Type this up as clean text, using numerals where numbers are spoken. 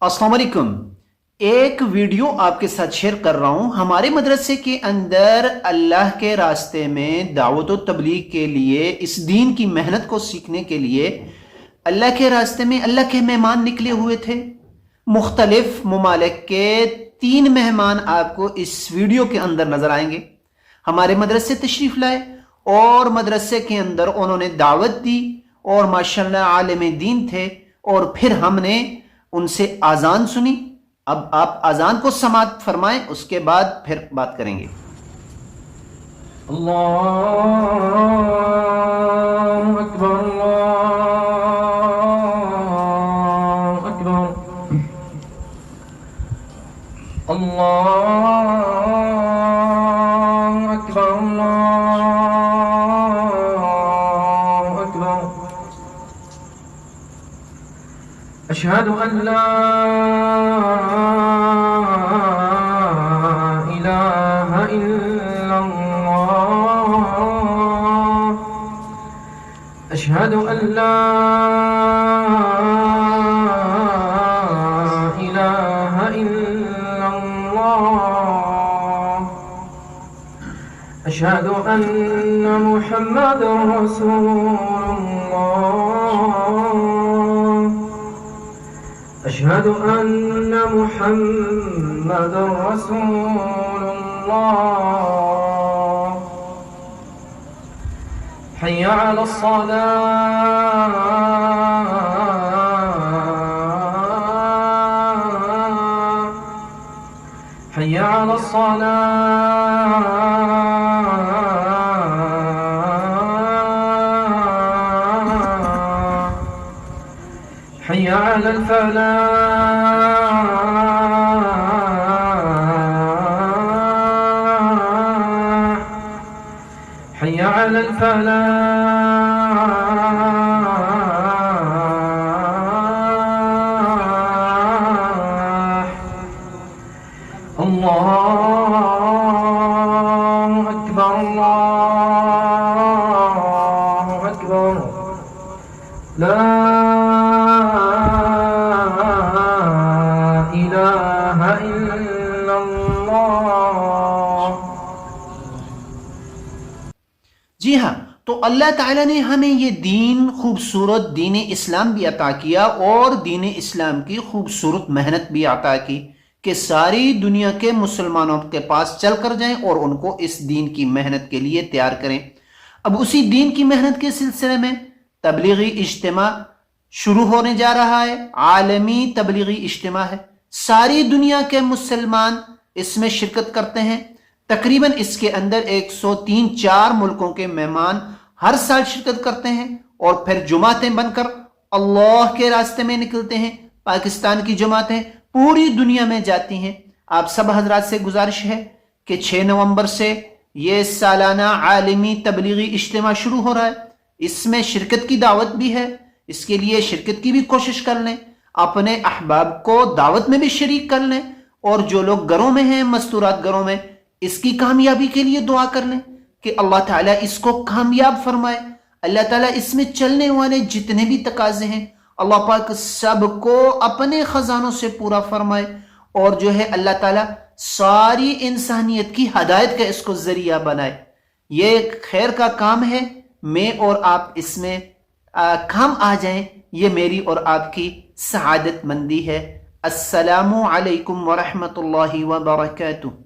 अस्सलाम वालेकुम। एक वीडियो आपके साथ शेयर कर रहा हूँ। हमारे मदरसे के अंदर अल्लाह के रास्ते में दावत व तबलीग के लिए, इस दीन की मेहनत को सीखने के लिए अल्लाह के रास्ते में अल्लाह के मेहमान निकले हुए थे। मुख्तलिफ ममालिक के 3 मेहमान आपको इस वीडियो के अंदर नजर आएंगे। हमारे मदरसे तशरीफ लाए और मदरसे के अंदर उन्होंने दावत दी और माशाअल्लाह आलिम दीन थे। और फिर हमने उनसे आज़ान सुनी। अब आप आज़ान को समाअत फरमाएं, उसके बाद फिर बात करेंगे। अल्लाहु अकबर, अल्लाहु अकबर, अल्लाहु अकबर। अशहदु अन ला इलाहा इल्लल्लाह, अशहदु अन ला इलाहा इल्लल्लाह, अशहदु अन्न मुहम्मदर रसूलुल्लाह, अशहदु अन्न मुहम्मदर रसूलुल्लाह। हय्या अलस सलाह, हय्या अलस सलाह, हय्या अलल फलाह, हय्या अलल फलाह। अल्लाहु अकबर, अल्लाहु अकबर। ला इलाहा इल्लल्लाह। जी हाँ, तो अल्लाह ताला ने हमें ये दीन, खूबसूरत दीन इस्लाम भी अता किया और दीन इस्लाम की खूबसूरत मेहनत भी अता की कि सारी दुनिया के मुसलमानों के पास चल कर जाएं और उनको इस दीन की मेहनत के लिए तैयार करें। अब उसी दीन की मेहनत के सिलसिले में तबलीगी इज्तिमा शुरू होने जा रहा है। आलमी तबलीगी इज्तिमा है, सारी दुनिया के मुसलमान इसमें शिरकत करते हैं। तकरीबन इसके अंदर 103-4 मुल्कों के मेहमान हर साल शिरकत करते हैं और फिर जुमातें बनकर अल्लाह के रास्ते में निकलते हैं। पाकिस्तान की जुमातें पूरी दुनिया में जाती हैं। आप सब हजरात से गुजारिश है कि 6 नवंबर से ये सालाना आलमी तबलीगी इज्तिमा शुरू हो रहा है। इसमें शिरकत की दावत भी है, इसके लिए शिरकत की भी कोशिश कर लें, अपने अहबाब को दावत में भी शरीक कर लें और जो लोग घरों में हैं, मस्तूरात घरों में, इसकी कामयाबी के लिए दुआ कर लें कि अल्लाह ताला इसको कामयाब फरमाए। अल्लाह ताला इसमें चलने वाले जितने भी तकाजे हैं अल्लाह पाक सबको अपने खजानों से पूरा फरमाए और जो है अल्लाह ताला सारी इंसानियत की हदायत का इसको जरिया बनाए। ये खैर का काम है, मैं और आप इसमें काम आ जाएं, ये मेरी और आपकी सआदत मंदी है। अस्सलामु अलैकुम व रहमतुल्लाहि व बरकातुहू।